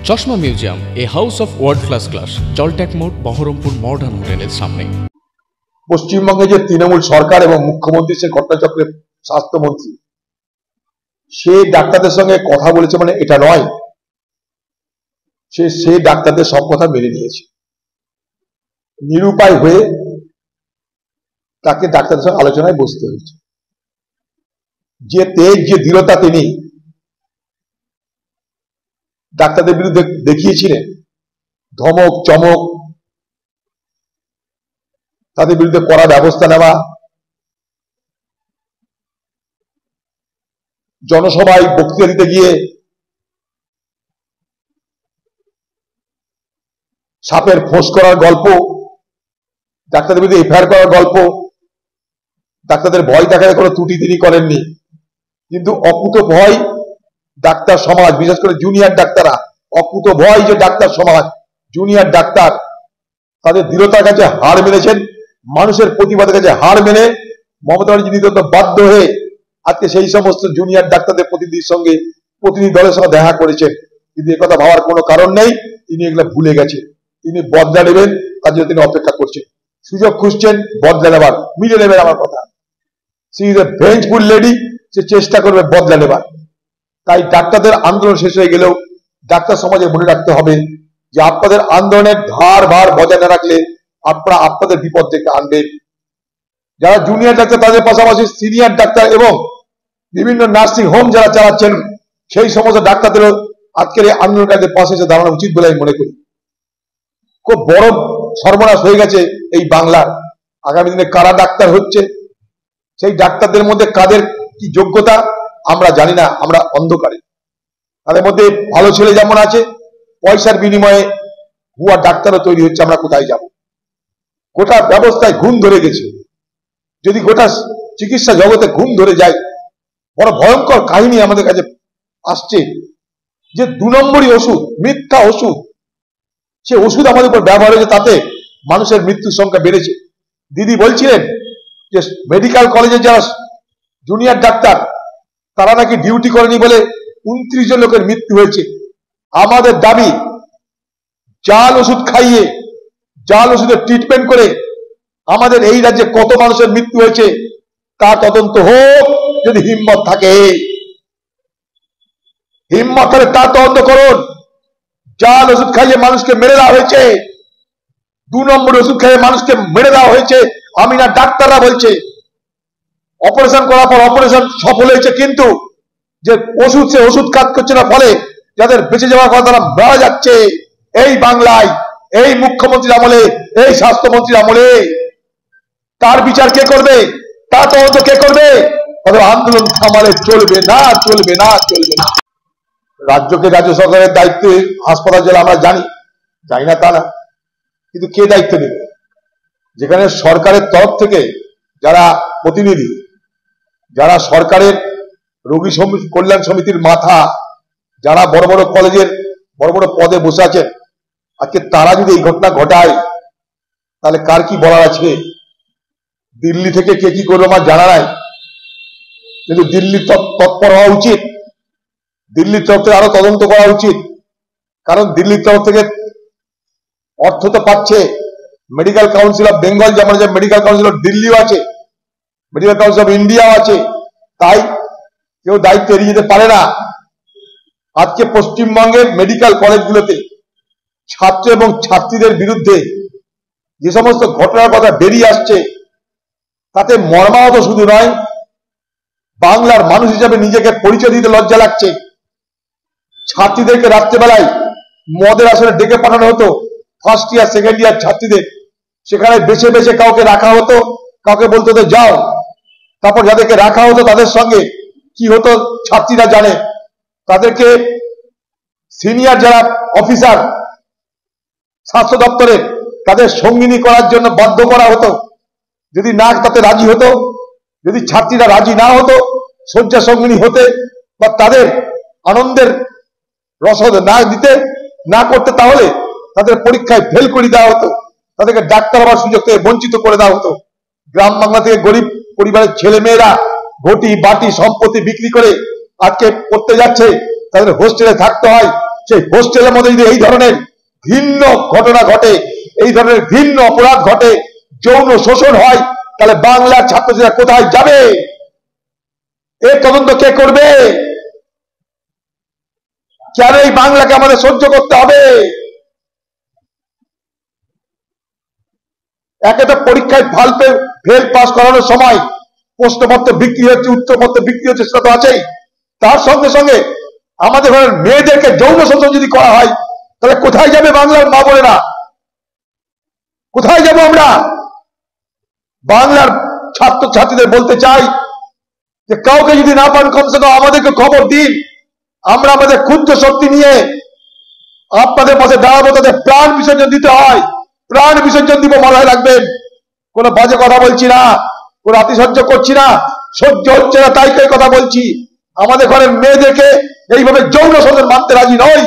চশমা museum, a house of world class, জলট্যাক মোড়, বহরমপুর মডার্ন হোটেলের সামনে। পশ্চিমবঙ্গে যে তৃণমূল সরকার এবং মুখ্যমন্ত্রী সে ঘটনাচক্রের স্বাস্থ্যমন্ত্রী সে ডাক্তারদের সঙ্গে কথা বলেছে, মানে এটা নয় সে ডাক্তারদের সব কথা মেনে নিয়েছে। নিরুপায় হয়ে তাকে ডাক্তারদের সঙ্গে আলোচনায় বসতে হয়েছে। যে তেজ, যে দৃঢ়তা তিনি ডাক্তারদের বিরুদ্ধে দেখিয়েছিলেন, ধমক চমক, তাদের বিরুদ্ধে কড়া ব্যবস্থা নেওয়া, জনসভায় বক্তৃতা দিতে গিয়ে সাপের ফোঁস করার গল্প, ডাক্তারদের বিরুদ্ধে এফআইআর করার গল্প, ডাক্তারদের ভয় দেখাতে কোনো ত্রুটি তিনি করেননি। কিন্তু অকুত ভয় ডাক্তার সমাজ, বিশেষ করে জুনিয়র ডাক্তাররা, অকুত ভয় যে ডাক্তার সমাজ, জুনিয়র ডাক্তার তাদের দৃঢ়তার কাছে হার মেনেছেন, মানুষের প্রতিবাদের কাছে হার মেনে মমতা ব্যানার্জি নিতান্ত বাধ্য হয়ে আজকে সেই সমস্ত জুনিয়র ডাক্তারদের প্রতিনিধি দলের সঙ্গে দেখা করেছেন। কিন্তু একথা ভাবার কোনো কারণ নেই, তিনি এগুলো ভুলে গেছেন। তিনি বদলা নেবেন, তার জন্য তিনি অপেক্ষা করছেন, সুযোগ খুঁজছেন বদলা নেবার, মিলে নেবেন আমার কথা। সি ইজ এ ভেঞ্জফুল লেডি, সে চেষ্টা করবে বদলা নেবার। তাই ডাক্তারদের আন্দোলন শেষ হয়ে গেলেও ডাক্তার সমাজে মনে রাখতে হবে যে আপনাদের আন্দোলনের ধার ভার বজায় না রাখলে আপনারা আপনাদের বিপদ ডেকে আনবেন। যারা জুনিয়র ডাক্তার তাদের পাশাপাশি সিনিয়র ডাক্তার এবং বিভিন্ন নার্সিং হোম যারা চালাচ্ছেন সেই সমস্ত ডাক্তারদেরও আজকের এই আন্দোলনকারীদের পাশে এসে দাঁড়ানো উচিত বলে আমি মনে করি। খুব বড় সর্বনাশ হয়ে গেছে এই বাংলার। আগামী দিনে কারা ডাক্তার হচ্ছে, সেই ডাক্তারদের মধ্যে কাদের কি যোগ্যতা আমরা জানি না, আমরা অন্ধকারে। তাদের মধ্যে ভালো ছেলে যেমন আছে, পয়সার বিনিময়ে ভুয়া ডাক্তারও তৈরি হচ্ছে। আমরা কোথায় যাব? গোটা ব্যবস্থায় ঘুম ধরে গেছে। যদি গোটা চিকিৎসা জগতে ঘুম ধরে যায়, বড় ভয়ঙ্কর কাহিনী আমাদের কাছে আসছে যে 2 নম্বরই ওষুধ, মিথ্যা ওষুধ, সে ওষুধ আমাদের উপর ব্যবহার হয়েছে, তাতে মানুষের মৃত্যুর সংখ্যা বেড়েছে। দিদি বলছিলেন যে মেডিকেল কলেজে যারা জুনিয়র ডাক্তার তারা নাকি ডিউটি করেনি বলে 29 জন লোকের মৃত্যু হয়েছে। আমাদের দাবি জাল ওষুধ খাইয়ে, জাল ওষুধের ট্রিটমেন্ট করে আমাদের এই রাজ্যে কত মানুষের মৃত্যু হয়েছে তা তদন্ত হোক। যদি হিম্মত থাকে, হিম্মত হলে তা তদন্ত করুন। জাল ওষুধ খাইয়ে মানুষকে মেরে দেওয়া হয়েছে, 2 নম্বর ওষুধ খাইয়ে মানুষকে মেরে দেওয়া হয়েছে। আমি না, ডাক্তাররা বলছে। অপারেশন করার পর অপারেশন সফল হয়েছে, কিন্তু যে ওষুধ, সে ওষুধ কাজ করছে না, ফলে যাদের বেঁচে যাওয়ার কথা তারা মারা যাচ্ছে এই বাংলায়, এই মুখ্যমন্ত্রীর আমলে, এই স্বাস্থ্যমন্ত্রীর আমলে। তার বিচার কে করবে? তা তদন্ত কে করবে? আন্দোলন থামালে চলবে না, চলবে না, চলবে না। রাজ্যকে রাজ্য সরকারের দায়িত্বে হাসপাতাল জেলা আমরা জানি না তা না, কিন্তু কে দায়িত্ব নেবে? যেখানে সরকারের তরফ থেকে যারা প্রতিনিধি, যারা সরকারের রোগী কল্যাণ সমিতির মাথা, যারা বড় বড় কলেজের বড় বড় পদে বসে আছেন, আজকে তারা যদি এই ঘটনা ঘটায় তাহলে কার কি বলার আছে? দিল্লি থেকে কে কি করবে আমার জানা নাই, কিন্তু দিল্লির তৎপর হওয়া উচিত। দিল্লির তরফ থেকে আরো তদন্ত করা উচিত, কারণ দিল্লির তরফ থেকে অর্থ তো পাচ্ছে। মেডিকেল কাউন্সিল অফ বেঙ্গল যেমন আছে, মেডিকেল কাউন্সিল অফ দিল্লিও আছে, মেডিকেল কাউন্সিল অফ ইন্ডিয়াও আছে। তাই কেউ দায়িত্ব এড়িয়ে যেতে পারে না। আজকে পশ্চিমবঙ্গের মেডিকেল কলেজগুলোতে ছাত্র এবং ছাত্রীদের বিরুদ্ধে যে সমস্ত ঘটনার কথা বেরিয়ে আসছে, তাতে মর্মাহত শুধু নয়, বাংলার মানুষ হিসেবে নিজেকে পরিচয় দিতে লজ্জা লাগছে। ছাত্রীদেরকে রাত্রেবেলায় মদের আসরে ডেকে পাঠানো হতো, ফার্স্ট ইয়ার সেকেন্ড ইয়ার ছাত্রীদের। সেখানে বেছে বেছে কাউকে রাখা হতো, কাউকে বলতে হতো যাও। তারপর যাদেরকে রাখা হতো তাদের সঙ্গে কি হতো ছাত্রীরা জানে। তাদেরকে সিনিয়র যারা অফিসার স্বাস্থ্য দপ্তরের, তাদের সঙ্গিনী করার জন্য বাধ্য করা হতো। যদি না তাতে রাজি হতো, যদি ছাত্রীরা রাজি না হতো শয্যা সঙ্গিনী হতে বা তাদের আনন্দের রসদ না দিতে, না করতে, তাহলে তাদের পরীক্ষায় ফেল করে দেওয়া হতো, তাদেরকে ডাক্তার হওয়ার সুযোগ থেকে বঞ্চিত করে দেওয়া হতো। গ্রাম বাংলা থেকে গরিব পরিবারের ছেলে মেয়েরা ঘটি বাটি সম্পত্তি বিক্রি করে আজকে পড়তে যাচ্ছে, তাদের হোস্টেলে থাকতে হয়, সেই হোস্টেলের মধ্যে যদি এই ধরনের ভিন্ন ঘটনা ঘটে, এই ধরনের ভিন্ন অপরাধ ঘটে, যৌন শোষণ হয়, তাহলে বাংলার ছাত্রছাত্রীরা কোথায় যাবে? এর তদন্ত কে করবে? কেন এই বাংলাকে আমাদের সহ্য করতে হবে? একে তো পরীক্ষায় ফেল পাস করানোর সময় প্রশ্নপত্র বিক্রি হচ্ছে, উত্তরপত্র বিক্রি হচ্ছে, সেটা তো আছেই। তার সঙ্গে সঙ্গে আমাদের ঘরের মেয়েদেরকে যৌন শোষণ যদি করা হয়, তাহলে কোথায় যাবে বাংলার মা বোনেরা? কোথায় যাব আমরা? বাংলার ছাত্রছাত্রীদের বলতে চাই যে কাউকে যদি না পান, কমসে কম আমাদেরকে খবর দিন। আমরা আমাদের ক্ষুদ্র শক্তি নিয়ে আপনাদের পাশে দাঁড়াবো। তাদের প্রাণ বিসর্জন দিতে হয়, প্রাণ বিসর্জন দিব, মাথায় রাখবেন। কোনো বাজে কথা বলছি না, কোনো আতিশয্য করছি না, সহ্য হচ্ছে না তাই কথা বলছি। আমাদের ঘরের মেয়েদেরকে এইভাবে যৌন শোষণ মানতে রাজি নই।